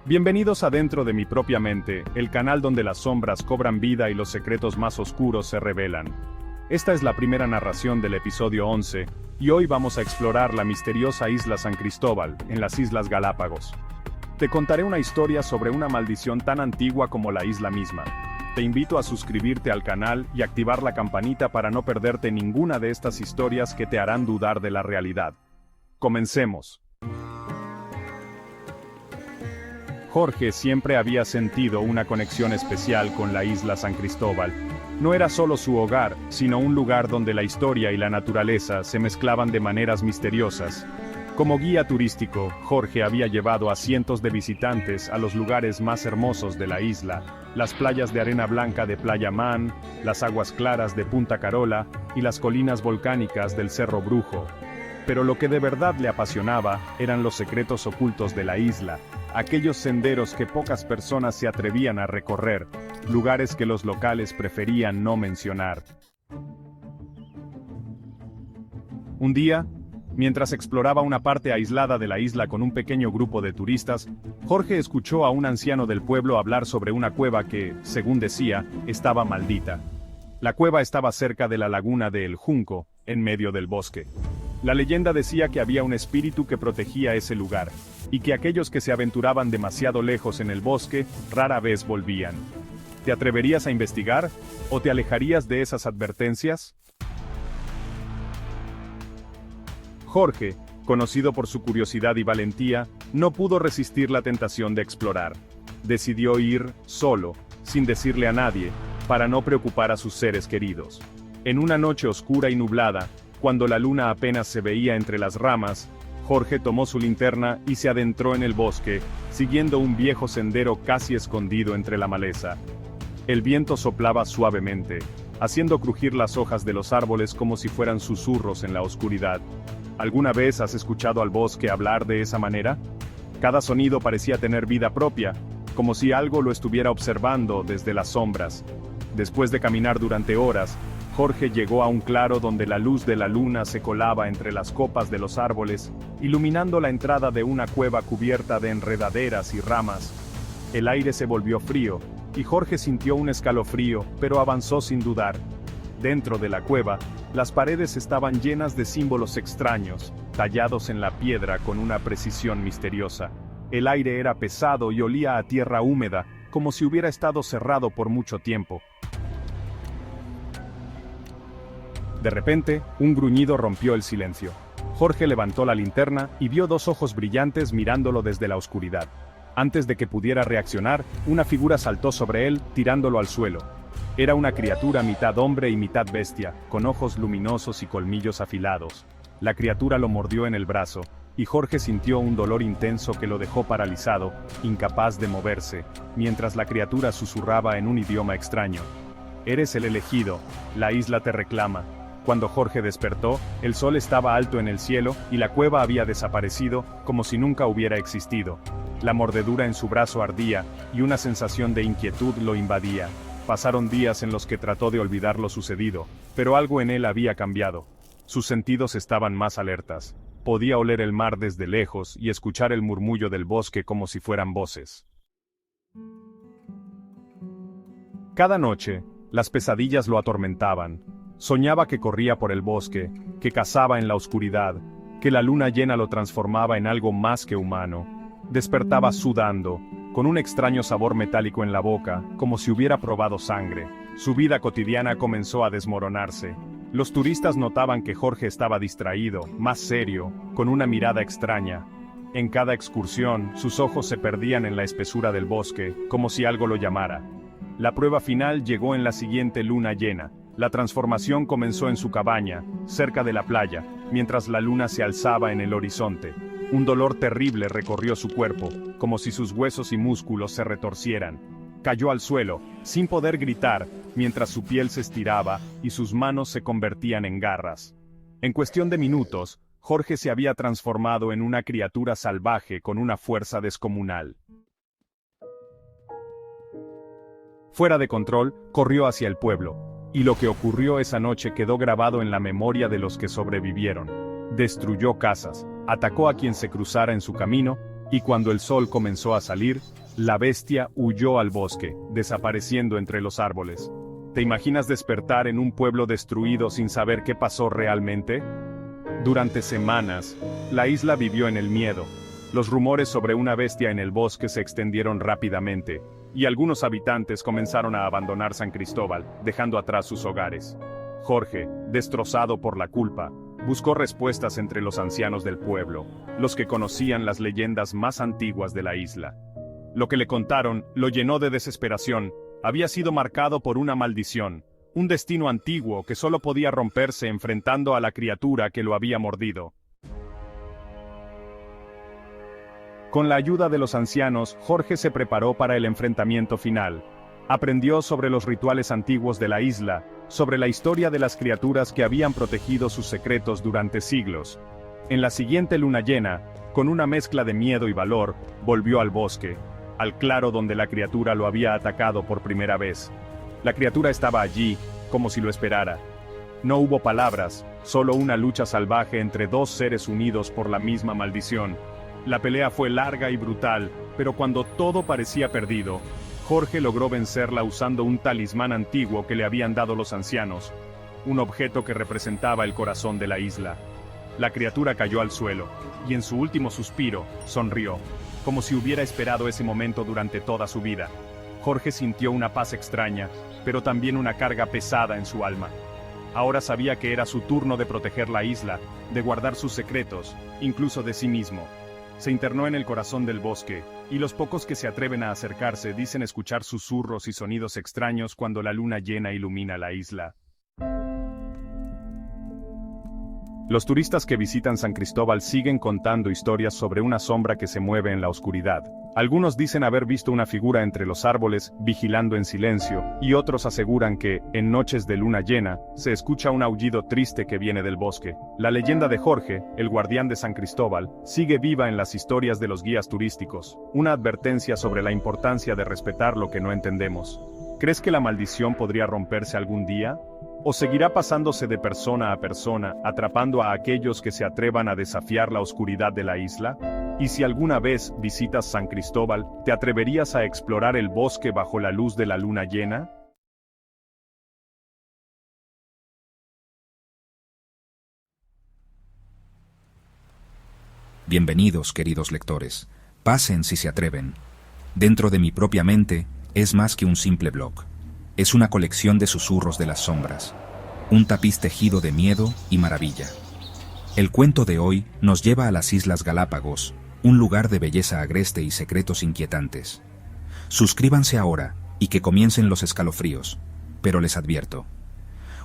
Bienvenidos a Dentro de mi propia mente, el canal donde las sombras cobran vida y los secretos más oscuros se revelan. Esta es la primera narración del episodio 11, y hoy vamos a explorar la misteriosa isla San Cristóbal, en las Islas Galápagos. Te contaré una historia sobre una maldición tan antigua como la isla misma. Te invito a suscribirte al canal y activar la campanita para no perderte ninguna de estas historias que te harán dudar de la realidad. Comencemos. Jorge siempre había sentido una conexión especial con la isla San Cristóbal. No era solo su hogar, sino un lugar donde la historia y la naturaleza se mezclaban de maneras misteriosas. Como guía turístico, Jorge había llevado a cientos de visitantes a los lugares más hermosos de la isla, las playas de arena blanca de Playa Man, las aguas claras de Punta Carola y las colinas volcánicas del Cerro Brujo. Pero lo que de verdad le apasionaba eran los secretos ocultos de la isla, aquellos senderos que pocas personas se atrevían a recorrer, lugares que los locales preferían no mencionar. Un día, mientras exploraba una parte aislada de la isla con un pequeño grupo de turistas, Jorge escuchó a un anciano del pueblo hablar sobre una cueva que, según decía, estaba maldita. La cueva estaba cerca de la laguna de El Junco, en medio del bosque. La leyenda decía que había un espíritu que protegía ese lugar, y que aquellos que se aventuraban demasiado lejos en el bosque rara vez volvían. ¿Te atreverías a investigar? ¿O te alejarías de esas advertencias? Jorge, conocido por su curiosidad y valentía, no pudo resistir la tentación de explorar. Decidió ir, solo, sin decirle a nadie, para no preocupar a sus seres queridos. En una noche oscura y nublada, cuando la luna apenas se veía entre las ramas, Jorge tomó su linterna y se adentró en el bosque, siguiendo un viejo sendero casi escondido entre la maleza. El viento soplaba suavemente, haciendo crujir las hojas de los árboles como si fueran susurros en la oscuridad. ¿Alguna vez has escuchado al bosque hablar de esa manera? Cada sonido parecía tener vida propia, como si algo lo estuviera observando desde las sombras. Después de caminar durante horas, Jorge llegó a un claro donde la luz de la luna se colaba entre las copas de los árboles, iluminando la entrada de una cueva cubierta de enredaderas y ramas. El aire se volvió frío, y Jorge sintió un escalofrío, pero avanzó sin dudar. Dentro de la cueva, las paredes estaban llenas de símbolos extraños, tallados en la piedra con una precisión misteriosa. El aire era pesado y olía a tierra húmeda, como si hubiera estado cerrado por mucho tiempo. De repente, un gruñido rompió el silencio. Jorge levantó la linterna y vio dos ojos brillantes mirándolo desde la oscuridad. Antes de que pudiera reaccionar, una figura saltó sobre él, tirándolo al suelo. Era una criatura mitad hombre y mitad bestia, con ojos luminosos y colmillos afilados. La criatura lo mordió en el brazo, y Jorge sintió un dolor intenso que lo dejó paralizado, incapaz de moverse, mientras la criatura susurraba en un idioma extraño. «Eres el elegido, la isla te reclama». Cuando Jorge despertó, el sol estaba alto en el cielo y la cueva había desaparecido, como si nunca hubiera existido. La mordedura en su brazo ardía, y una sensación de inquietud lo invadía. Pasaron días en los que trató de olvidar lo sucedido, pero algo en él había cambiado. Sus sentidos estaban más alertas. Podía oler el mar desde lejos y escuchar el murmullo del bosque como si fueran voces. Cada noche, las pesadillas lo atormentaban. Soñaba que corría por el bosque, que cazaba en la oscuridad, que la luna llena lo transformaba en algo más que humano. Despertaba sudando, con un extraño sabor metálico en la boca, como si hubiera probado sangre. Su vida cotidiana comenzó a desmoronarse. Los turistas notaban que Jorge estaba distraído, más serio, con una mirada extraña. En cada excursión, sus ojos se perdían en la espesura del bosque, como si algo lo llamara. La prueba final llegó en la siguiente luna llena. La transformación comenzó en su cabaña, cerca de la playa, mientras la luna se alzaba en el horizonte. Un dolor terrible recorrió su cuerpo, como si sus huesos y músculos se retorcieran. Cayó al suelo, sin poder gritar, mientras su piel se estiraba y sus manos se convertían en garras. En cuestión de minutos, Jorge se había transformado en una criatura salvaje con una fuerza descomunal. Fuera de control, corrió hacia el pueblo. Y lo que ocurrió esa noche quedó grabado en la memoria de los que sobrevivieron. Destruyó casas, atacó a quien se cruzara en su camino, y cuando el sol comenzó a salir, la bestia huyó al bosque, desapareciendo entre los árboles. ¿Te imaginas despertar en un pueblo destruido sin saber qué pasó realmente? Durante semanas, la isla vivió en el miedo. Los rumores sobre una bestia en el bosque se extendieron rápidamente, y algunos habitantes comenzaron a abandonar San Cristóbal, dejando atrás sus hogares. Jorge, destrozado por la culpa, buscó respuestas entre los ancianos del pueblo, los que conocían las leyendas más antiguas de la isla. Lo que le contaron lo llenó de desesperación. Había sido marcado por una maldición, un destino antiguo que solo podía romperse enfrentando a la criatura que lo había mordido. Con la ayuda de los ancianos, Jorge se preparó para el enfrentamiento final. Aprendió sobre los rituales antiguos de la isla, sobre la historia de las criaturas que habían protegido sus secretos durante siglos. En la siguiente luna llena, con una mezcla de miedo y valor, volvió al bosque, al claro donde la criatura lo había atacado por primera vez. La criatura estaba allí, como si lo esperara. No hubo palabras, solo una lucha salvaje entre dos seres unidos por la misma maldición. La pelea fue larga y brutal, pero cuando todo parecía perdido, Jorge logró vencerla usando un talismán antiguo que le habían dado los ancianos, un objeto que representaba el corazón de la isla. La criatura cayó al suelo, y en su último suspiro, sonrió, como si hubiera esperado ese momento durante toda su vida. Jorge sintió una paz extraña, pero también una carga pesada en su alma. Ahora sabía que era su turno de proteger la isla, de guardar sus secretos, incluso de sí mismo. Se internó en el corazón del bosque, y los pocos que se atreven a acercarse dicen escuchar susurros y sonidos extraños cuando la luna llena ilumina la isla. Los turistas que visitan San Cristóbal siguen contando historias sobre una sombra que se mueve en la oscuridad. Algunos dicen haber visto una figura entre los árboles, vigilando en silencio, y otros aseguran que, en noches de luna llena, se escucha un aullido triste que viene del bosque. La leyenda de Jorge, el guardián de San Cristóbal, sigue viva en las historias de los guías turísticos, una advertencia sobre la importancia de respetar lo que no entendemos. ¿Crees que la maldición podría romperse algún día? ¿O seguirá pasándose de persona a persona, atrapando a aquellos que se atrevan a desafiar la oscuridad de la isla? ¿Y si alguna vez visitas San Cristóbal, te atreverías a explorar el bosque bajo la luz de la luna llena? Bienvenidos, queridos lectores. Pasen si se atreven. Dentro de mi propia mente, es más que un simple blog. Es una colección de susurros de las sombras. Un tapiz tejido de miedo y maravilla. El cuento de hoy nos lleva a las Islas Galápagos, un lugar de belleza agreste y secretos inquietantes. Suscríbanse ahora y que comiencen los escalofríos, pero les advierto,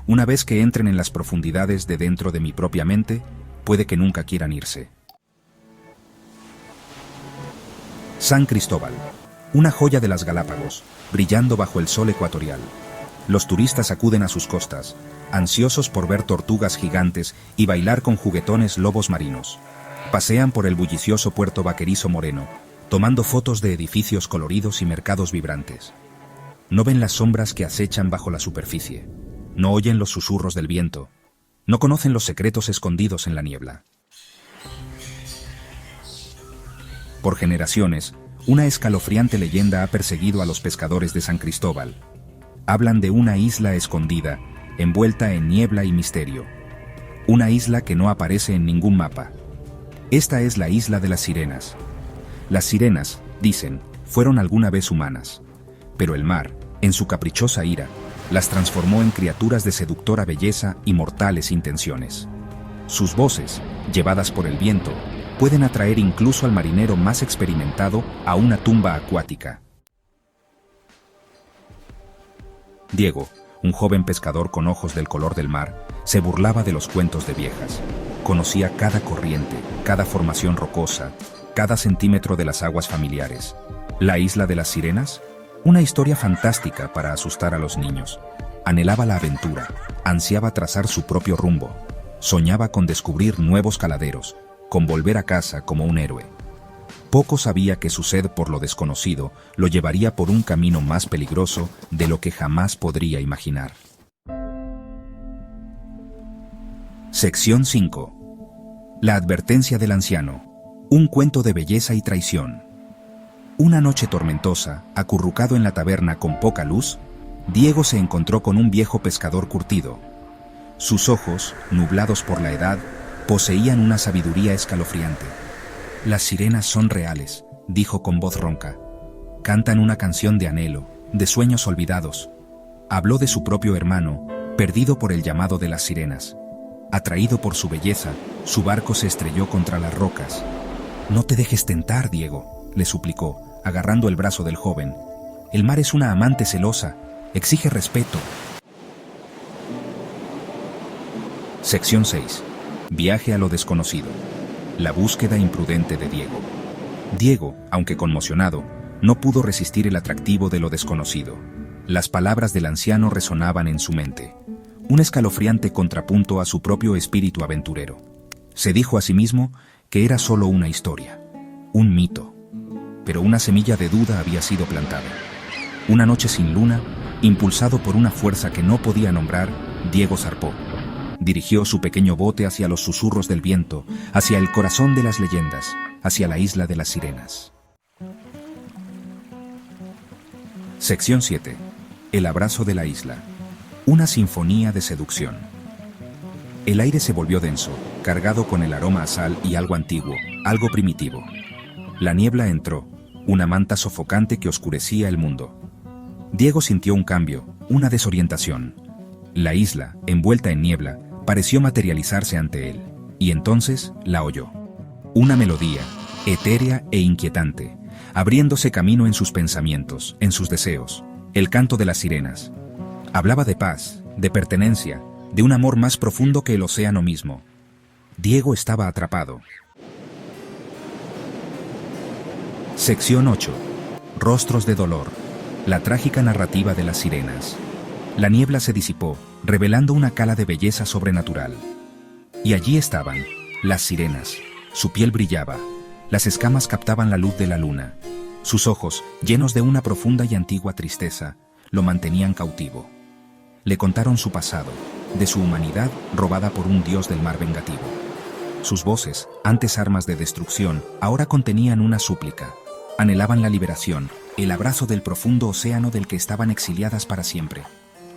una vez que entren en las profundidades de dentro de mi propia mente, puede que nunca quieran irse. San Cristóbal, una joya de las Galápagos, brillando bajo el sol ecuatorial. Los turistas acuden a sus costas, ansiosos por ver tortugas gigantes y bailar con juguetones lobos marinos. Pasean por el bullicioso puerto vaquerizo moreno, tomando fotos de edificios coloridos y mercados vibrantes. No ven las sombras que acechan bajo la superficie, no oyen los susurros del viento, no conocen los secretos escondidos en la niebla. Por generaciones, una escalofriante leyenda ha perseguido a los pescadores de San Cristóbal. Hablan de una isla escondida, envuelta en niebla y misterio. Una isla que no aparece en ningún mapa. Esta es la isla de las sirenas. Las sirenas, dicen, fueron alguna vez humanas. Pero el mar, en su caprichosa ira, las transformó en criaturas de seductora belleza y mortales intenciones. Sus voces, llevadas por el viento, pueden atraer incluso al marinero más experimentado a una tumba acuática. Diego, un joven pescador con ojos del color del mar, se burlaba de los cuentos de viejas. Conocía cada corriente, cada formación rocosa, cada centímetro de las aguas familiares. ¿La isla de las sirenas? Una historia fantástica para asustar a los niños. Anhelaba la aventura, ansiaba trazar su propio rumbo, soñaba con descubrir nuevos caladeros, con volver a casa como un héroe. Poco sabía que su sed por lo desconocido lo llevaría por un camino más peligroso de lo que jamás podría imaginar. Sección 5. La advertencia del anciano. Un cuento de belleza y traición. Una noche tormentosa, acurrucado en la taberna con poca luz, Diego se encontró con un viejo pescador curtido. Sus ojos, nublados por la edad, poseían una sabiduría escalofriante. Las sirenas son reales, dijo con voz ronca. Cantan una canción de anhelo, de sueños olvidados. Habló de su propio hermano, perdido por el llamado de las sirenas. Atraído por su belleza, su barco se estrelló contra las rocas. No te dejes tentar, Diego, le suplicó, agarrando el brazo del joven. El mar es una amante celosa, exige respeto. Sección 6. Viaje a lo desconocido. La búsqueda imprudente de Diego. Diego, aunque conmocionado, no pudo resistir el atractivo de lo desconocido. Las palabras del anciano resonaban en su mente. Un escalofriante contrapunto a su propio espíritu aventurero. Se dijo a sí mismo que era solo una historia, un mito. Pero una semilla de duda había sido plantada. Una noche sin luna, impulsado por una fuerza que no podía nombrar, Diego zarpó. Dirigió su pequeño bote hacia los susurros del viento, hacia el corazón de las leyendas, hacia la isla de las sirenas. Sección 7. El abrazo de la isla. Una sinfonía de seducción. El aire se volvió denso, cargado con el aroma a sal y algo antiguo, algo primitivo. La niebla entró, una manta sofocante que oscurecía el mundo. Diego sintió un cambio, una desorientación. La isla, envuelta en niebla, pareció materializarse ante él, y entonces la oyó. Una melodía, etérea e inquietante, abriéndose camino en sus pensamientos, en sus deseos. El canto de las sirenas. Hablaba de paz, de pertenencia, de un amor más profundo que el océano mismo. Diego estaba atrapado. Sección 8. Rostros de dolor. La trágica narrativa de las sirenas. La niebla se disipó, revelando una cala de belleza sobrenatural. Y allí estaban, las sirenas. Su piel brillaba. Las escamas captaban la luz de la luna. Sus ojos, llenos de una profunda y antigua tristeza, lo mantenían cautivo. Le contaron su pasado, de su humanidad robada por un dios del mar vengativo. Sus voces, antes armas de destrucción, ahora contenían una súplica. Anhelaban la liberación, el abrazo del profundo océano del que estaban exiliadas para siempre.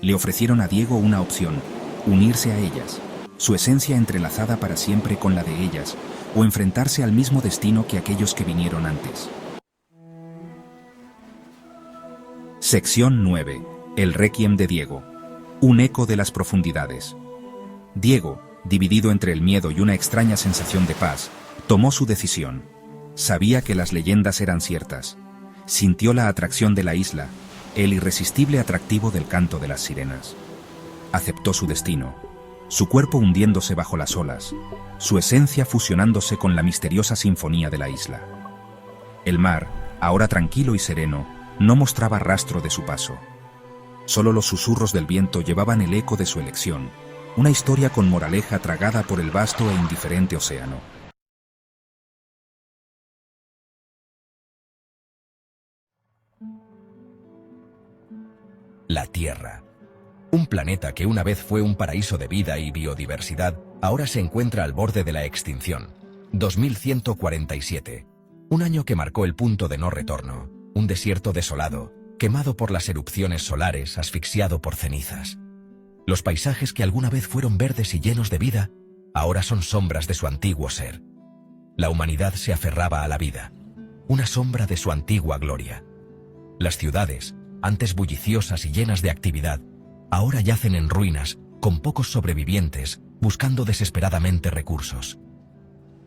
Le ofrecieron a Diego una opción, unirse a ellas, su esencia entrelazada para siempre con la de ellas, o enfrentarse al mismo destino que aquellos que vinieron antes. Sección 9. El Requiem de Diego. Un eco de las profundidades. Diego, dividido entre el miedo y una extraña sensación de paz, tomó su decisión. Sabía que las leyendas eran ciertas. Sintió la atracción de la isla, el irresistible atractivo del canto de las sirenas. Aceptó su destino, su cuerpo hundiéndose bajo las olas, su esencia fusionándose con la misteriosa sinfonía de la isla. El mar, ahora tranquilo y sereno, no mostraba rastro de su paso. Solo los susurros del viento llevaban el eco de su elección, una historia con moraleja tragada por el vasto e indiferente océano. La Tierra. Un planeta que una vez fue un paraíso de vida y biodiversidad, ahora se encuentra al borde de la extinción. 2147. Un año que marcó el punto de no retorno. Un desierto desolado, quemado por las erupciones solares, asfixiado por cenizas. Los paisajes que alguna vez fueron verdes y llenos de vida, ahora son sombras de su antiguo ser. La humanidad se aferraba a la vida, una sombra de su antigua gloria. Las ciudades, antes bulliciosas y llenas de actividad, ahora yacen en ruinas, con pocos sobrevivientes, buscando desesperadamente recursos.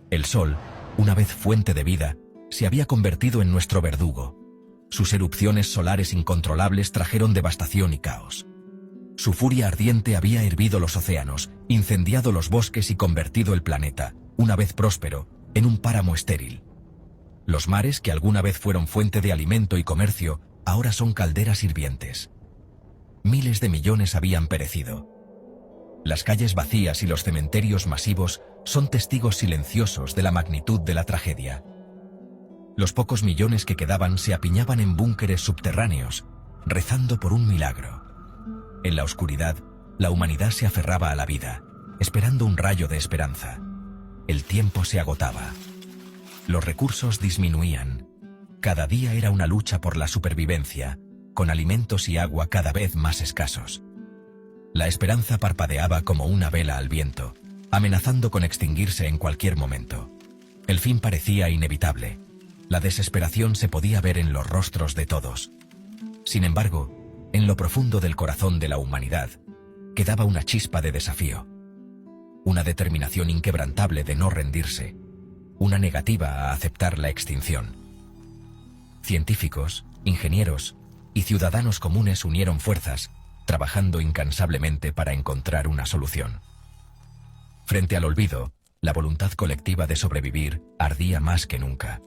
El sol, una vez fuente de vida, se había convertido en nuestro verdugo. Sus erupciones solares incontrolables trajeron devastación y caos. Su furia ardiente había hervido los océanos, incendiado los bosques y convertido el planeta, una vez próspero, en un páramo estéril. Los mares que alguna vez fueron fuente de alimento y comercio, ahora son calderas hirvientes. Miles de millones habían perecido. Las calles vacías y los cementerios masivos son testigos silenciosos de la magnitud de la tragedia. Los pocos millones que quedaban se apiñaban en búnkeres subterráneos, rezando por un milagro. En la oscuridad, la humanidad se aferraba a la vida, esperando un rayo de esperanza. El tiempo se agotaba. Los recursos disminuían. Cada día era una lucha por la supervivencia, con alimentos y agua cada vez más escasos. La esperanza parpadeaba como una vela al viento, amenazando con extinguirse en cualquier momento. El fin parecía inevitable. La desesperación se podía ver en los rostros de todos. Sin embargo, en lo profundo del corazón de la humanidad, quedaba una chispa de desafío. Una determinación inquebrantable de no rendirse. Una negativa a aceptar la extinción. Científicos, ingenieros y ciudadanos comunes unieron fuerzas, trabajando incansablemente para encontrar una solución. Frente al olvido, la voluntad colectiva de sobrevivir ardía más que nunca.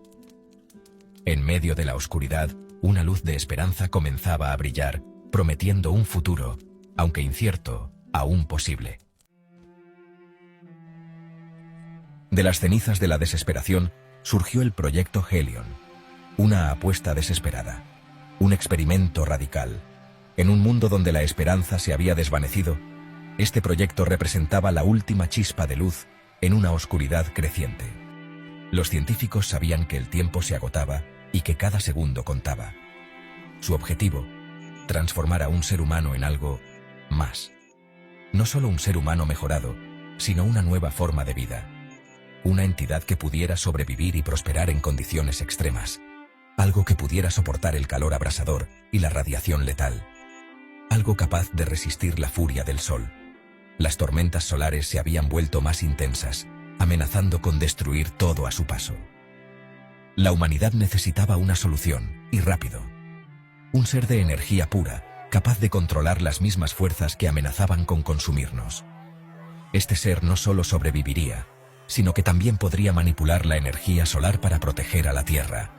En medio de la oscuridad, una luz de esperanza comenzaba a brillar, prometiendo un futuro, aunque incierto, aún posible. De las cenizas de la desesperación surgió el proyecto Helion, una apuesta desesperada, un experimento radical. En un mundo donde la esperanza se había desvanecido, este proyecto representaba la última chispa de luz en una oscuridad creciente. Los científicos sabían que el tiempo se agotaba y que cada segundo contaba. Su objetivo, transformar a un ser humano en algo más. No solo un ser humano mejorado, sino una nueva forma de vida. Una entidad que pudiera sobrevivir y prosperar en condiciones extremas. Algo que pudiera soportar el calor abrasador y la radiación letal. Algo capaz de resistir la furia del sol. Las tormentas solares se habían vuelto más intensas, amenazando con destruir todo a su paso. La humanidad necesitaba una solución, y rápido. Un ser de energía pura, capaz de controlar las mismas fuerzas que amenazaban con consumirnos. Este ser no solo sobreviviría, sino que también podría manipular la energía solar para proteger a la Tierra.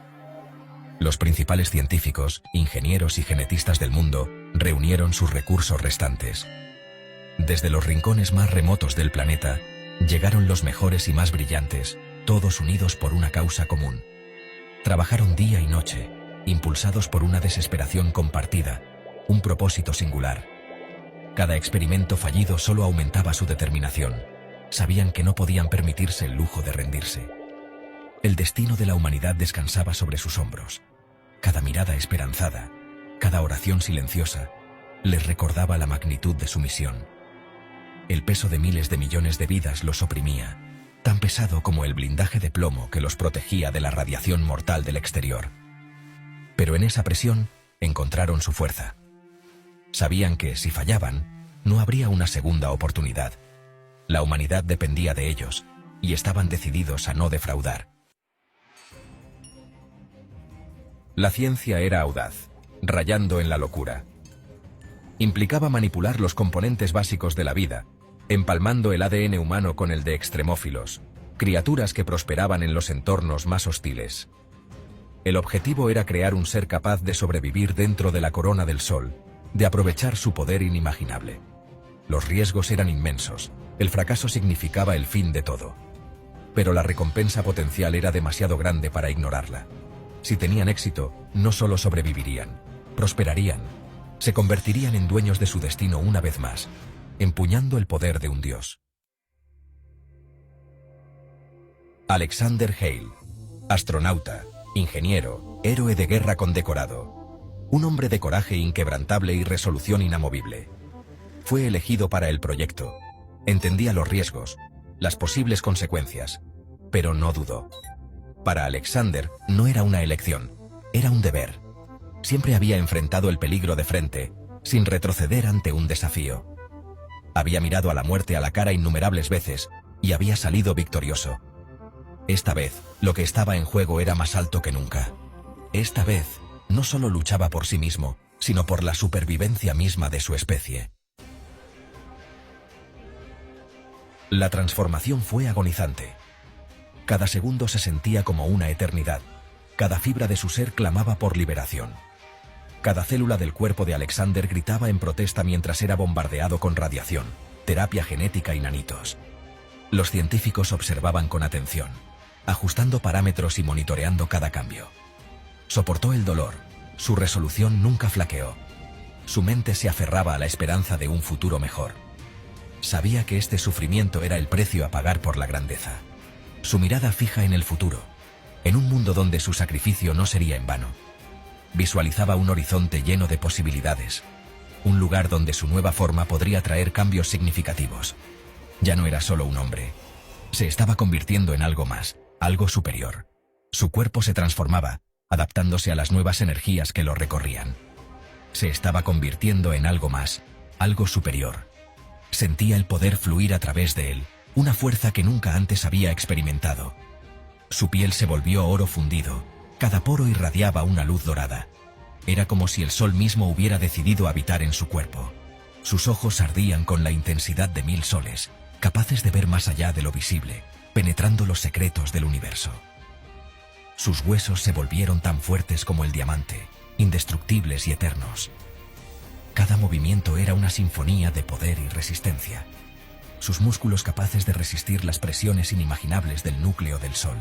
Los principales científicos, ingenieros y genetistas del mundo reunieron sus recursos restantes. Desde los rincones más remotos del planeta, llegaron los mejores y más brillantes, todos unidos por una causa común. Trabajaron día y noche, impulsados por una desesperación compartida, un propósito singular. Cada experimento fallido solo aumentaba su determinación. Sabían que no podían permitirse el lujo de rendirse. El destino de la humanidad descansaba sobre sus hombros. Cada mirada esperanzada, cada oración silenciosa, les recordaba la magnitud de su misión. El peso de miles de millones de vidas los oprimía, tan pesado como el blindaje de plomo que los protegía de la radiación mortal del exterior. Pero en esa presión encontraron su fuerza. Sabían que, si fallaban, no habría una segunda oportunidad. La humanidad dependía de ellos, y estaban decididos a no defraudar. La ciencia era audaz, rayando en la locura. Implicaba manipular los componentes básicos de la vida, empalmando el ADN humano con el de extremófilos, criaturas que prosperaban en los entornos más hostiles. El objetivo era crear un ser capaz de sobrevivir dentro de la corona del Sol, de aprovechar su poder inimaginable. Los riesgos eran inmensos. El fracaso significaba el fin de todo. Pero la recompensa potencial era demasiado grande para ignorarla. Si tenían éxito, no solo sobrevivirían, prosperarían, se convertirían en dueños de su destino una vez más, empuñando el poder de un dios. Alexander Hale, astronauta, ingeniero, héroe de guerra condecorado. Un hombre de coraje inquebrantable y resolución inamovible. Fue elegido para el proyecto. Entendía los riesgos, las posibles consecuencias, pero no dudó. Para Alexander no era una elección, era un deber. Siempre había enfrentado el peligro de frente, sin retroceder ante un desafío. Había mirado a la muerte a la cara innumerables veces y había salido victorioso. Esta vez, lo que estaba en juego era más alto que nunca. Esta vez, no solo luchaba por sí mismo, sino por la supervivencia misma de su especie. La transformación fue agonizante. Cada segundo se sentía como una eternidad. Cada fibra de su ser clamaba por liberación. Cada célula del cuerpo de Alexander gritaba en protesta mientras era bombardeado con radiación, terapia genética y nanitos. Los científicos observaban con atención, ajustando parámetros y monitoreando cada cambio. Soportó el dolor, su resolución nunca flaqueó. Su mente se aferraba a la esperanza de un futuro mejor. Sabía que este sufrimiento era el precio a pagar por la grandeza. Su mirada fija en el futuro, en un mundo donde su sacrificio no sería en vano. Visualizaba un horizonte lleno de posibilidades, un lugar donde su nueva forma podría traer cambios significativos. Ya no era solo un hombre, se estaba convirtiendo en algo más, algo superior. Su cuerpo se transformaba, adaptándose a las nuevas energías que lo recorrían. Se estaba convirtiendo en algo más, algo superior. Sentía el poder fluir a través de él, una fuerza que nunca antes había experimentado. Su piel se volvió oro fundido, cada poro irradiaba una luz dorada. Era como si el sol mismo hubiera decidido habitar en su cuerpo. Sus ojos ardían con la intensidad de 1000 soles, capaces de ver más allá de lo visible, penetrando los secretos del universo. Sus huesos se volvieron tan fuertes como el diamante, indestructibles y eternos. Cada movimiento era una sinfonía de poder y resistencia. Sus músculos capaces de resistir las presiones inimaginables del núcleo del sol.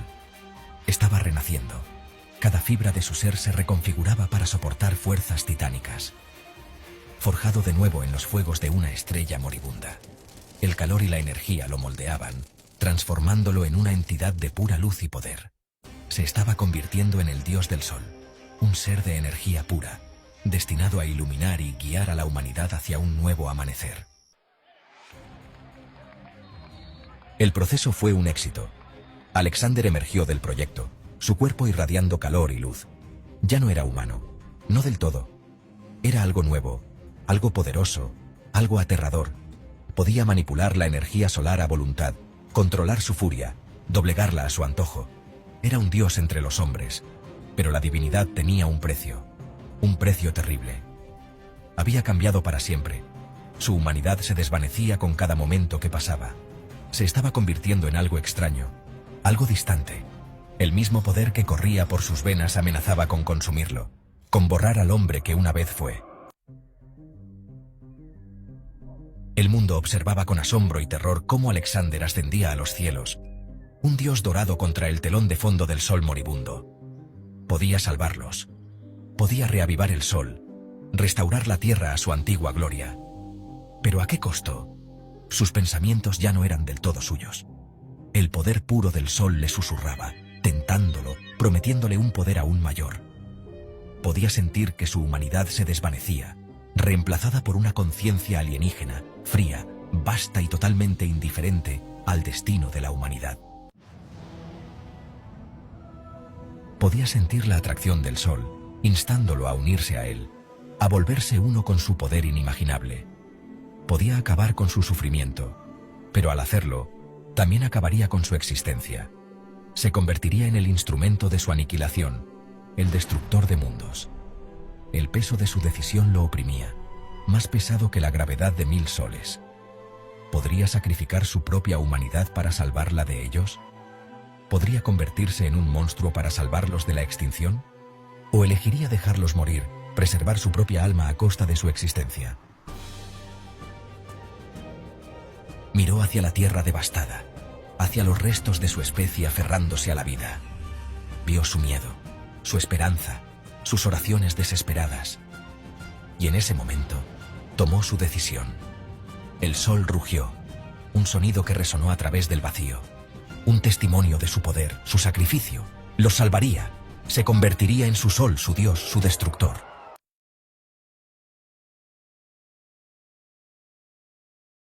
Estaba renaciendo. Cada fibra de su ser se reconfiguraba para soportar fuerzas titánicas. Forjado de nuevo en los fuegos de una estrella moribunda. El calor y la energía lo moldeaban, transformándolo en una entidad de pura luz y poder. Se estaba convirtiendo en el dios del sol, un ser de energía pura, destinado a iluminar y guiar a la humanidad hacia un nuevo amanecer. El proceso fue un éxito. Alexander emergió del proyecto, su cuerpo irradiando calor y luz. Ya no era humano, no del todo. Era algo nuevo, algo poderoso, algo aterrador. Podía manipular la energía solar a voluntad, controlar su furia, doblegarla a su antojo. Era un dios entre los hombres, pero la divinidad tenía un precio terrible. Había cambiado para siempre. Su humanidad se desvanecía con cada momento que pasaba. Se estaba convirtiendo en algo extraño, algo distante. El mismo poder que corría por sus venas amenazaba con consumirlo, con borrar al hombre que una vez fue. El mundo observaba con asombro y terror cómo Alexander ascendía a los cielos, un dios dorado contra el telón de fondo del sol moribundo. Podía salvarlos. Podía reavivar el sol, restaurar la tierra a su antigua gloria. ¿Pero a qué costo? Sus pensamientos ya no eran del todo suyos. El poder puro del sol le susurraba, tentándolo, prometiéndole un poder aún mayor. Podía sentir que su humanidad se desvanecía, reemplazada por una conciencia alienígena, fría, vasta y totalmente indiferente al destino de la humanidad. Podía sentir la atracción del sol, instándolo a unirse a él, a volverse uno con su poder inimaginable. Podía acabar con su sufrimiento, pero al hacerlo, también acabaría con su existencia. Se convertiría en el instrumento de su aniquilación, el destructor de mundos. El peso de su decisión lo oprimía, más pesado que la gravedad de 1000 soles. ¿Podría sacrificar su propia humanidad para salvarla de ellos? ¿Podría convertirse en un monstruo para salvarlos de la extinción? ¿O elegiría dejarlos morir, preservar su propia alma a costa de su existencia? Miró hacia la tierra devastada, hacia los restos de su especie aferrándose a la vida. Vio su miedo, su esperanza, sus oraciones desesperadas. Y en ese momento, tomó su decisión. El sol rugió, un sonido que resonó a través del vacío. Un testimonio de su poder, su sacrificio. Los salvaría, se convertiría en su sol, su dios, su destructor.